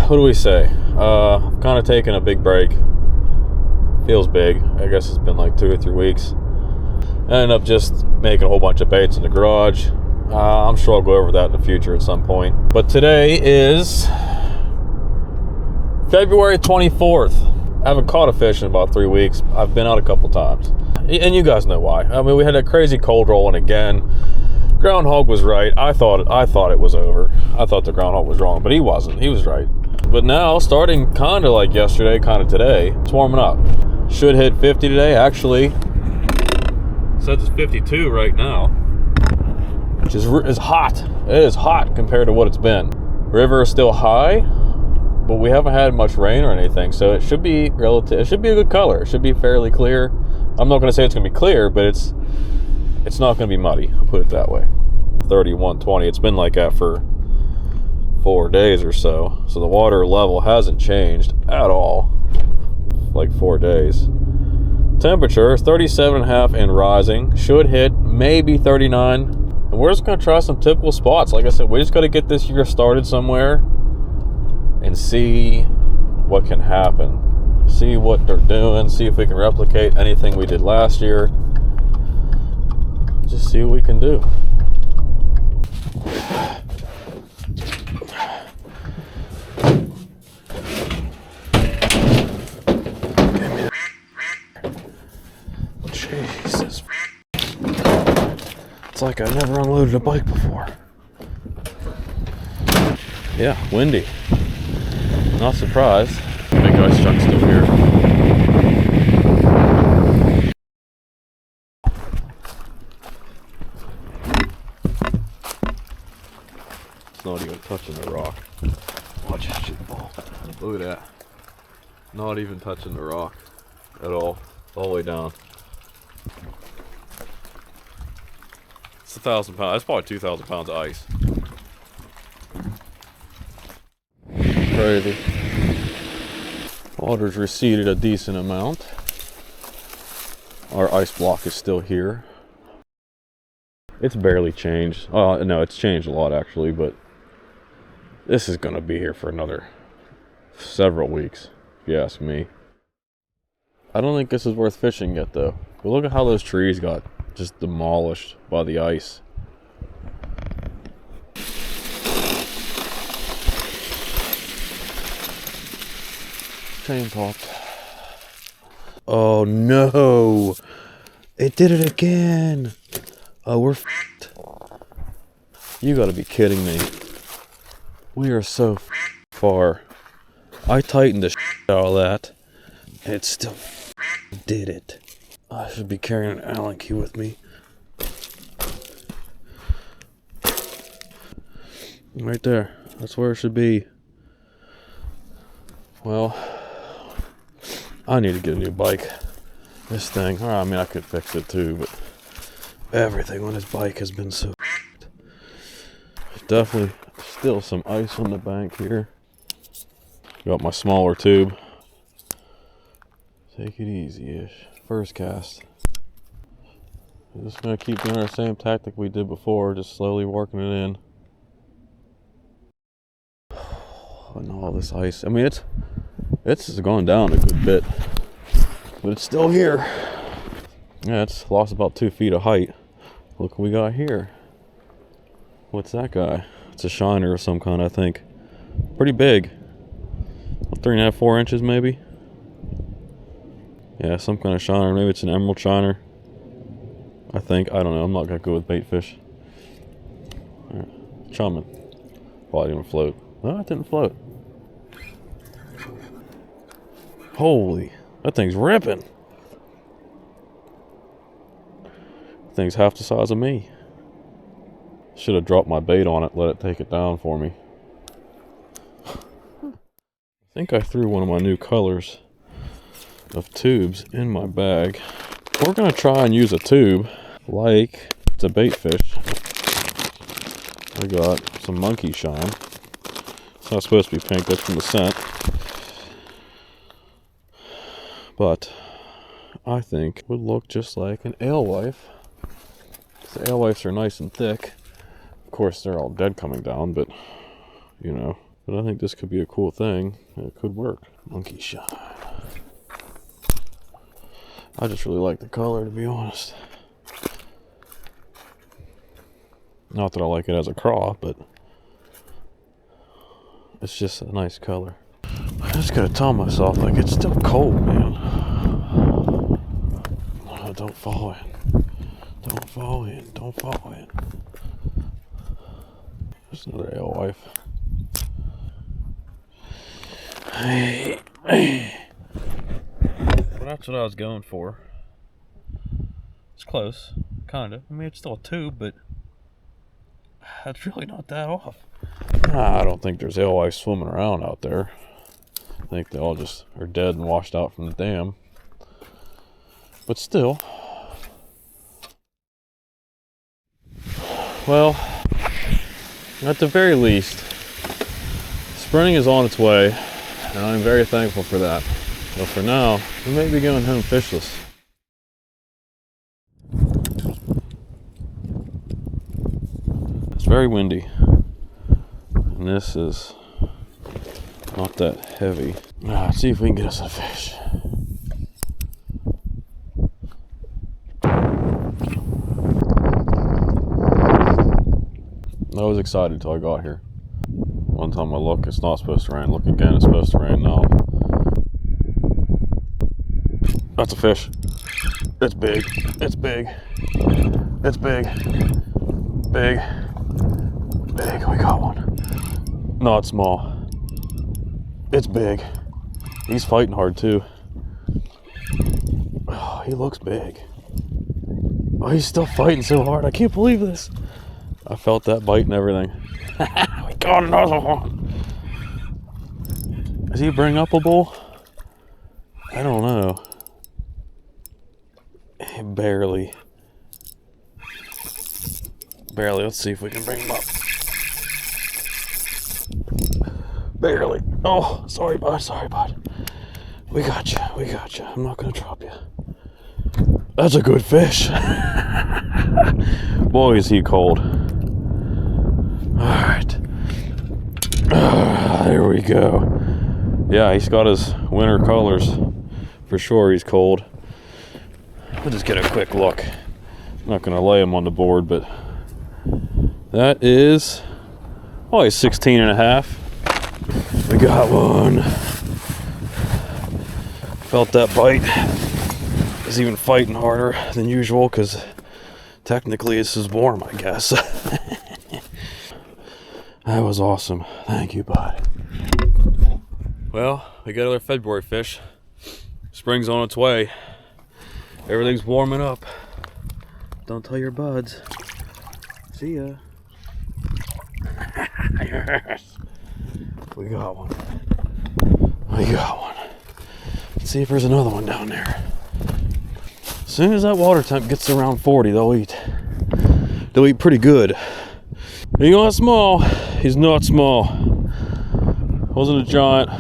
what do we say? Kind of taking a big break. Feels big. I guess it's been like 2 or 3 weeks. I ended up just making a whole bunch of baits in the garage. I'm sure I'll go over that in the future at some point. But today is February 24th. I haven't caught a fish in about 3 weeks. I've been out a couple times. And you guys know why. I mean, we had a crazy cold roll, and again, groundhog was right. I thought it was over. I thought the groundhog was wrong, but he wasn't. He was right. But now, starting kind of like yesterday, kind of today, it's warming up. Should hit 50 today. Actually, it says it's 52 right now, which is hot. It is hot compared to what it's been. River is still high, but we haven't had much rain or anything, so it should be relative. It should be a good color. It should be fairly clear. I'm not going to say it's going to be clear, but it's not going to be muddy. I'll put it that way. 31:20. It's been like that for 4 days or so. So the water level hasn't changed at all. Like 4 days. Temperature 37.5 and rising. Should hit maybe 39. And we're just going to try some typical spots. Like I said, we just got to get this year started somewhere and see what can happen. See what they're doing. See if we can replicate anything we did last year. Just see what we can do. Jesus. It's like I never unloaded a bike before. Yeah, windy. Not surprised. Big ISHTECH still here. It's not even touching the rock. Watch this shit fall. Look at that. Not even touching the rock at all. All the way down. It's 1,000 pounds. That's probably 2,000 pounds of ice. Crazy. Water's receded a decent amount. Our ice block is still here. It's barely changed. No, it's changed a lot actually, but this is gonna be here for another several weeks, if you ask me. I don't think this is worth fishing yet though. But look at how those trees got just demolished by the ice. Chain popped. Oh no! It did it again! Oh, we're f***ed. You gotta be kidding me. We are so far. I tightened the shit out of that, and it still did it. I should be carrying an Allen key with me. Right there. That's where it should be. Well, I need to get a new bike. This thing, I mean, I could fix it too, but everything on this bike has been so There's definitely still some ice on the bank here. Got my smaller tube. Take it easy-ish. First cast. We're just going to keep doing our same tactic we did before, just slowly working it in. And all this ice, I mean, it's gone down a good bit, but it's still here. Yeah, it's lost about 2 feet of height. Look what we got here. What's that guy? It's a shiner of some kind, I think. Pretty big. 3.5, 4 inches maybe. Yeah, some kind of shiner. Maybe it's an emerald shiner. I think. I don't know. I'm not gonna go with bait fish. Alright. Chumming. Probably didn't float. No, it didn't float. Holy, that thing's ripping. That thing's half the size of me. Should have dropped my bait on it, let it take it down for me. I think I threw one of my new colors of tubes in my bag. We're gonna try and use a tube like it's a bait fish. I got some monkey shine. It's not supposed to be pink, that's from the scent. But I think it would look just like an alewife. The alewives are nice and thick. Of course, they're all dead coming down, but you know, But I think this could be a cool thing. It could work. Monkey shine. I just really like the color, to be honest. Not that I like it as a craw, but it's just a nice color. I just gotta tell myself, like, it's still cold, man. Oh, don't fall in. Don't fall in. Don't fall in. There's another alewife. Hey. Well, that's what I was going for. It's close, kinda. I mean, it's still a tube, but that's really not that off. I don't think there's alewives swimming around out there. I think they all just are dead and washed out from the dam. But still. Well, at the very least, spring is on its way, and I'm very thankful for that. But for now, we may be going home fishless. It's very windy, and this is not that heavy. Let's see if we can get us a fish. I was excited until I got here. One time I look, it's not supposed to rain. Look again, it's supposed to rain now. That's a fish. It's big. It's big. It's big. Big. Big. We got one. No, it's small. It's big. He's fighting hard too. Oh, he looks big. Oh, he's still fighting so hard. I can't believe this. I felt that bite and everything. We got another one. Is he bring-upable? I don't know. Barely. Barely. Let's see if we can bring him up. Barely. Oh, sorry, bud. Sorry, bud. We got you. We got you. I'm not going to drop you. That's a good fish. Boy, is he cold. Alright. There we go. Yeah, he's got his winter colors. For sure he's cold. We'll just get a quick look. I'm not going to lay him on the board, but that is, oh, he's 16 and a half. We got one. Felt that bite. He's even fighting harder than usual because technically this is warm, I guess. That was awesome. Thank you, bud. Well, we got another February fish. Spring's on its way. Everything's warming up. Don't tell your buds. See ya. Yes. We got one. We got one. Let's see if there's another one down there. As soon as that water temp gets around 40, they'll eat. They'll eat pretty good. He's not small. He's not small. Wasn't a giant.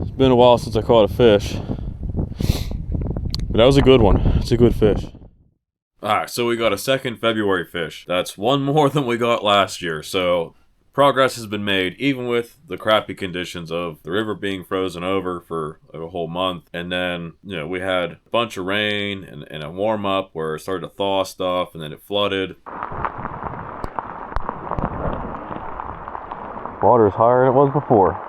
It's been a while since I caught a fish. But that was a good one. It's a good fish. Alright, so we got a second February fish. That's one more than we got last year. So progress has been made, even with the crappy conditions of the river being frozen over for a whole month. And then, you know, we had a bunch of rain and a warm up where it started to thaw stuff and then it flooded. Water's higher than it was before.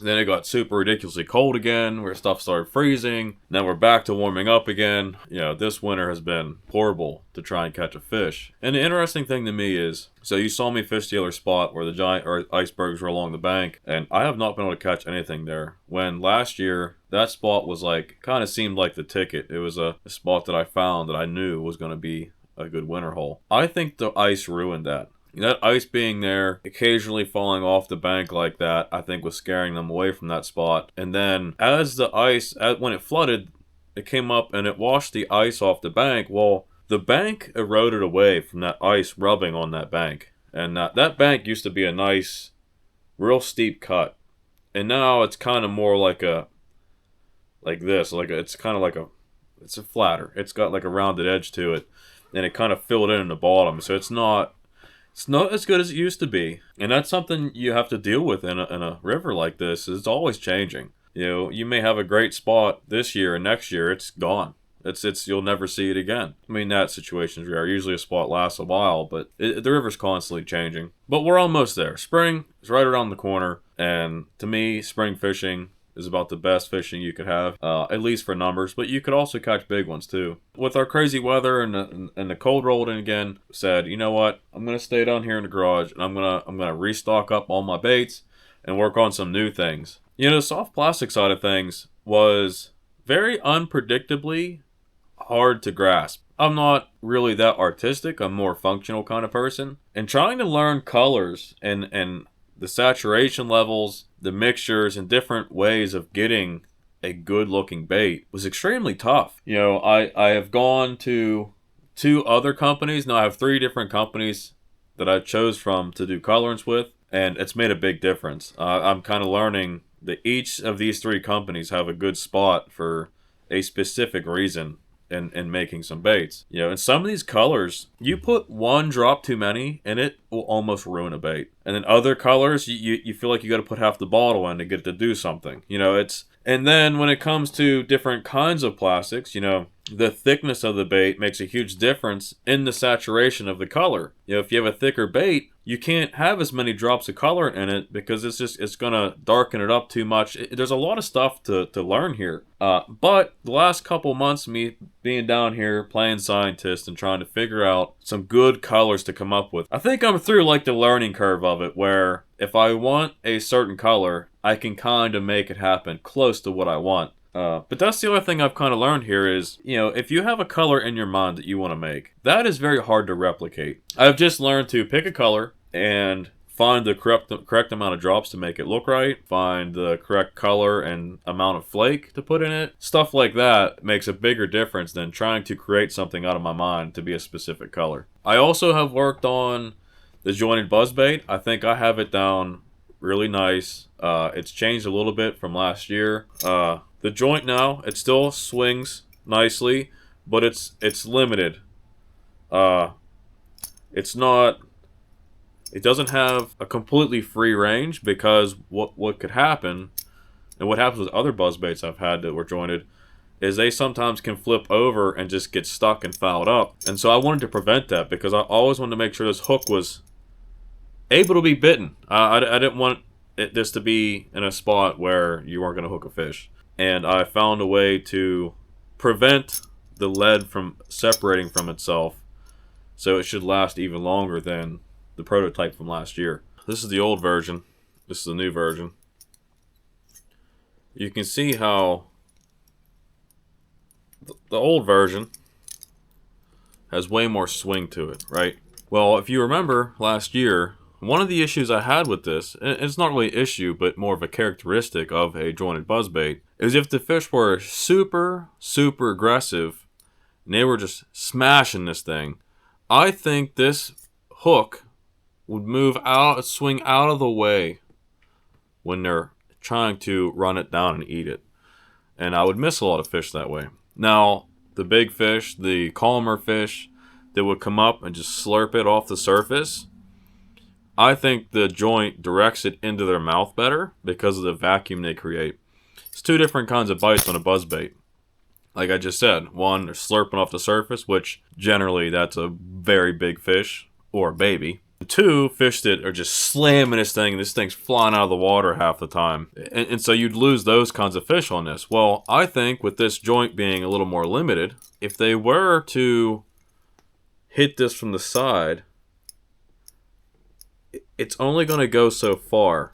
Then it got super ridiculously cold again, where stuff started freezing. Now we're back to warming up again. You know, this winter has been horrible to try and catch a fish. And the interesting thing to me is, so you saw me fish the other spot where the giant icebergs were along the bank, and I have not been able to catch anything there. When last year, that spot was like, kind of seemed like the ticket. It was a spot that I found that I knew was going to be a good winter hole. I think the ice ruined that. That ice being there, occasionally falling off the bank like that, I think was scaring them away from that spot. And then as the ice, when it flooded, it came up and it washed the ice off the bank. Well, the bank eroded away from that ice rubbing on that bank. And that bank used to be a nice, real steep cut. And now it's kind of more like this. It's kind of like it's a flatter. It's got like a rounded edge to it. And it kind of filled in the bottom. So it's not It's not as good as it used to be, and that's something you have to deal with in a river like this. It's always changing. You know, you may have a great spot this year, and next year it's gone. It's you'll never see it again. I mean, that situation's rare. Usually a spot lasts a while, but the river's constantly changing. But we're almost there. Spring is right around the corner, and to me, spring fishing is about the best fishing you could have, at least for numbers, but you could also catch big ones too. With our crazy weather and the cold rolled in again, said, you know what, I'm gonna stay down here in the garage and I'm gonna restock up all my baits and work on some new things. You know, the soft plastic side of things was very unpredictably hard to grasp. I'm not really that artistic. I'm more functional kind of person, and trying to learn colors and the saturation levels, the mixtures, and different ways of getting a good looking bait was extremely tough. You know, I have gone to 2 other companies. Now I have 3 different companies that I chose from to do colorants with, and it's made a big difference. I'm kind of learning that each of these 3 companies have a good spot for a specific reason in making some baits. You know, and some of these colors, you put 1 drop too many and it will almost ruin a bait. And then other colors, you feel like you got to put half the bottle in to get it to do something. You know, and then when it comes to different kinds of plastics, you know, the thickness of the bait makes a huge difference in the saturation of the color. You know, if you have a thicker bait, you can't have as many drops of color in it because it's gonna darken it up too much. There's a lot of stuff to learn here. But the last couple months, me being down here playing scientist and trying to figure out some good colors to come up with, I think I'm through like the learning curve of it, where if I want a certain color, I can kind of make it happen close to what I want. But that's the other thing I've kind of learned here is, you know, if you have a color in your mind that you want to make, that is very hard to replicate. I've just learned to pick a color and find the correct amount of drops to make it look right, find the correct color and amount of flake to put in it. Stuff like that makes a bigger difference than trying to create something out of my mind to be a specific color. I also have worked on the jointed buzzbait. I think I have it down really nice. It's changed a little bit from last year. The joint now, it still swings nicely, but it's limited. It doesn't have a completely free range, because what could happen, and what happens with other buzzbaits I've had that were jointed, is they sometimes can flip over and just get stuck and fouled up. And so I wanted to prevent that, because I always wanted to make sure this hook was able to be bitten. I didn't want this to be in a spot where you weren't going to hook a fish. And I found a way to prevent the lead from separating from itself, so it should last even longer than the prototype from last year. This is the old version. This is the new version. You can see how the old version has way more swing to it, right? Well, if you remember last year, one of the issues I had with this, and it's not really an issue, but more of a characteristic of a jointed buzzbait, is if the fish were super, super aggressive and they were just smashing this thing, I think this hook would swing out of the way when they're trying to run it down and eat it. And I would miss a lot of fish that way. Now, the big fish, the calmer fish that would come up and just slurp it off the surface, I think the joint directs it into their mouth better because of the vacuum they create. It's 2 different kinds of bites on a buzzbait. Like I just said, one, they're slurping off the surface, which generally that's a very big fish or a baby. 2, fish that are just slamming this thing, and this thing's flying out of the water half the time. And so you'd lose those kinds of fish on this. Well, I think with this joint being a little more limited, if they were to hit this from the side, it's only going to go so far.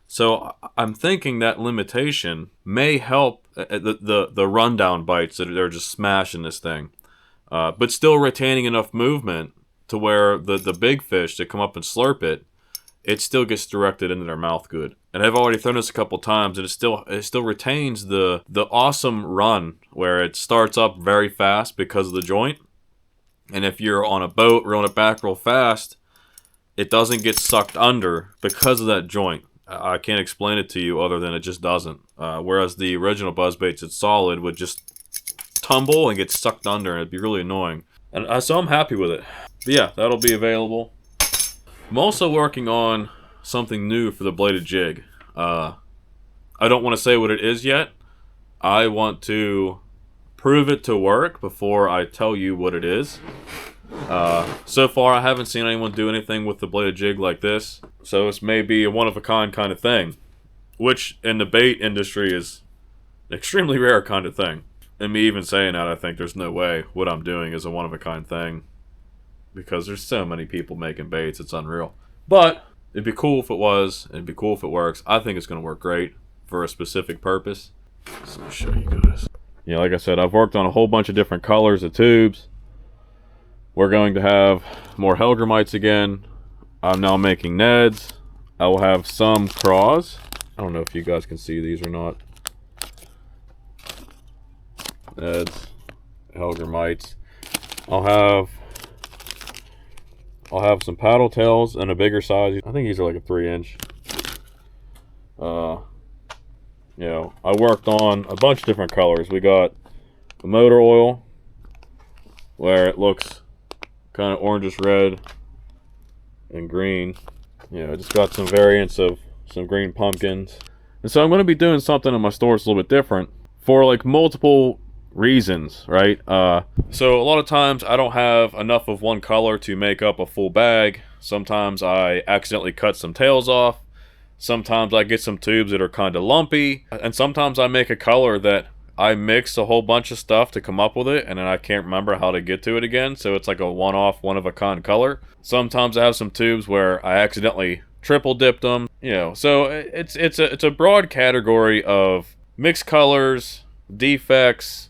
So I'm thinking that limitation may help the rundown bites that are just smashing this thing, but still retaining enough movement to where the big fish that come up and slurp it still gets directed into their mouth good. And I've already thrown this a couple times, and it still retains the awesome run where it starts up very fast because of the joint. And if you're on a boat reeling it back real fast, it doesn't get sucked under because of that joint. I can't explain it to you other than it just doesn't. Whereas the original buzzbaits, it's solid, would just tumble and get sucked under, and it'd be really annoying. And so I'm happy with it. But yeah, that'll be available I'm also working on something new for the bladed jig. I don't want to say what it is yet. I want to prove it to work before I tell you what it is. So far, I haven't seen anyone do anything with the bladed jig like this, so this may be a one-of-a-kind kind of thing, which in the bait industry is an extremely rare kind of thing. And me even saying that, I think there's no way what I'm doing is a one-of-a-kind thing, because there's so many people making baits, it's unreal. But it'd be cool if it was, it'd be cool if it works. I think it's going to work great for a specific purpose. So let me show you guys. Yeah, like I said, I've worked on a whole bunch of different colors of tubes. We're going to have more Hellgrammites again. I'm now making Neds. I will have some craws. I don't know if you guys can see these or not. Neds, Hellgrammites. I'll have some paddle tails in a bigger size. I think these are like a 3-inch. You know, I worked on a bunch of different colors. We got the motor oil, where it looks kind of orangish red and green. You know, just got some variants of some green pumpkins. And so I'm going to be doing something in my store that's a little bit different for like multiple reasons, right? So a lot of times I don't have enough of one color to make up a full bag. Sometimes I accidentally cut some tails off. Sometimes I get some tubes that are kind of lumpy. And sometimes I make a color that I mix a whole bunch of stuff to come up with it, and then I can't remember how to get to it again, so it's like a one-off, one-of-a-kind color. Sometimes I have some tubes where I accidentally triple dipped them, you know. So it's a broad category of mixed colors, defects,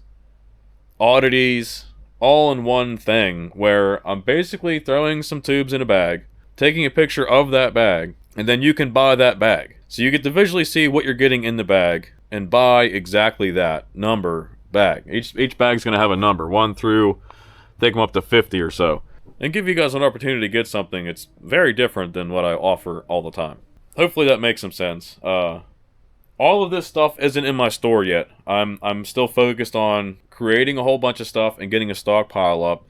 oddities, all in one thing, where I'm basically throwing some tubes in a bag, taking a picture of that bag, and then you can buy that bag. So you get to visually see what you're getting in the bag and buy exactly that number bag. Each bag's going to have a number, 1 through, take them up to 50 or so. And give you guys an opportunity to get something that's very different than what I offer all the time. Hopefully that makes some sense. All of this stuff isn't in my store yet. I'm still focused on creating a whole bunch of stuff and getting a stockpile up.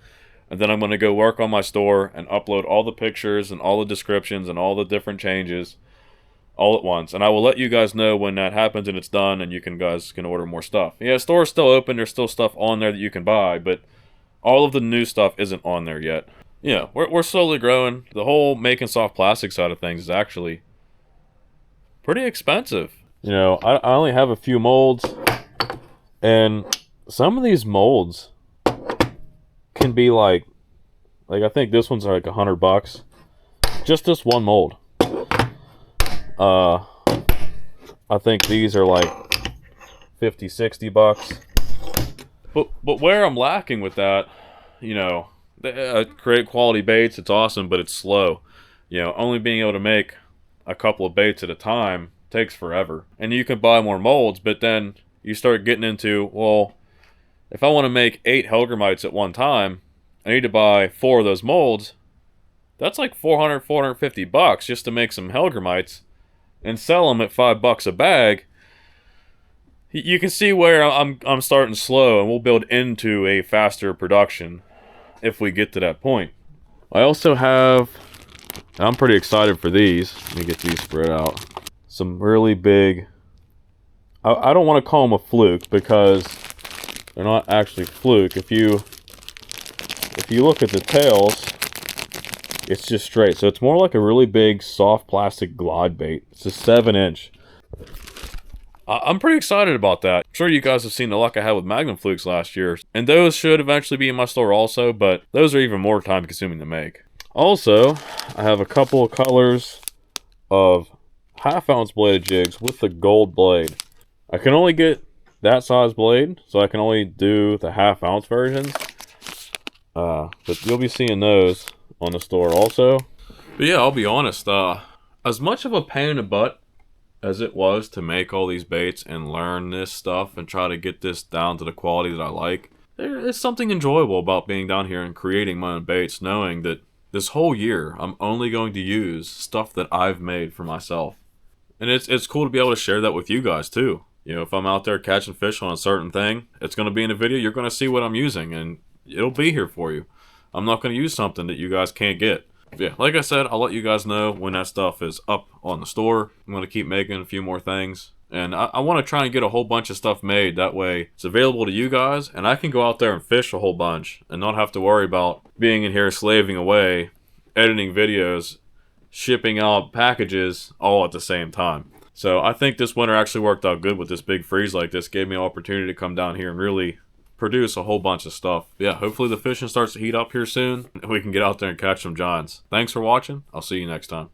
And then I'm going to go work on my store and upload all the pictures and all the descriptions and all the different changes all at once. And I will let you guys know when that happens and it's done, and you guys can order more stuff. Yeah, the store's still open. There's still stuff on there that you can buy, but all of the new stuff isn't on there yet. Yeah, we're slowly growing. The whole making soft plastic side of things is actually pretty expensive. You know, I only have a few molds, and some of these molds can be like I think this one's like $100. Just this one mold. I think these are like $50-$60. But where I'm lacking with that, you know, create quality baits, it's awesome, but it's slow. You know, only being able to make a couple of baits at a time takes forever. And you can buy more molds, but then you start getting into, well, if I want to make 8 Hellgrammites at one time, I need to buy 4 of those molds. That's like $450 just to make some Hellgrammites and sell them at $5 a bag. You can see where I'm starting slow, and we'll build into a faster production if we get to that point. I also have, I'm pretty excited for these. Let me get these spread out. Some really big, I don't want to call them a fluke because they're not actually fluke. If you look at the tails, it's just straight. So it's more like a really big soft plastic glide bait. It's a 7-inch. I'm pretty excited about that. I'm sure you guys have seen the luck I had with Magnum Flukes last year. And those should eventually be in my store also, but those are even more time consuming to make. Also, I have a couple of colors of half-ounce bladed jigs with the gold blade. I can only get that size blade, so I can only do the half-ounce versions. But you'll be seeing those on the store also. But yeah, I'll be honest, as much of a pain in the butt as it was to make all these baits and learn this stuff and try to get this down to the quality that I like, there is something enjoyable about being down here and creating my own baits, knowing that this whole year I'm only going to use stuff that I've made for myself. And it's cool to be able to share that with you guys too. You know, if I'm out there catching fish on a certain thing, it's going to be in a video, you're going to see what I'm using, and it'll be here for you. I'm not going to use something that you guys can't get. Yeah, like I said, I'll let you guys know when that stuff is up on the store. I'm going to keep making a few more things. And I want to try and get a whole bunch of stuff made. That way it's available to you guys, and I can go out there and fish a whole bunch and not have to worry about being in here slaving away, editing videos, shipping out packages all at the same time. So I think this winter actually worked out good with this big freeze like this. Gave me an opportunity to come down here and really produce a whole bunch of stuff. Yeah, hopefully the fishing starts to heat up here soon and we can get out there and catch some giants. Thanks for watching. I'll see you next time.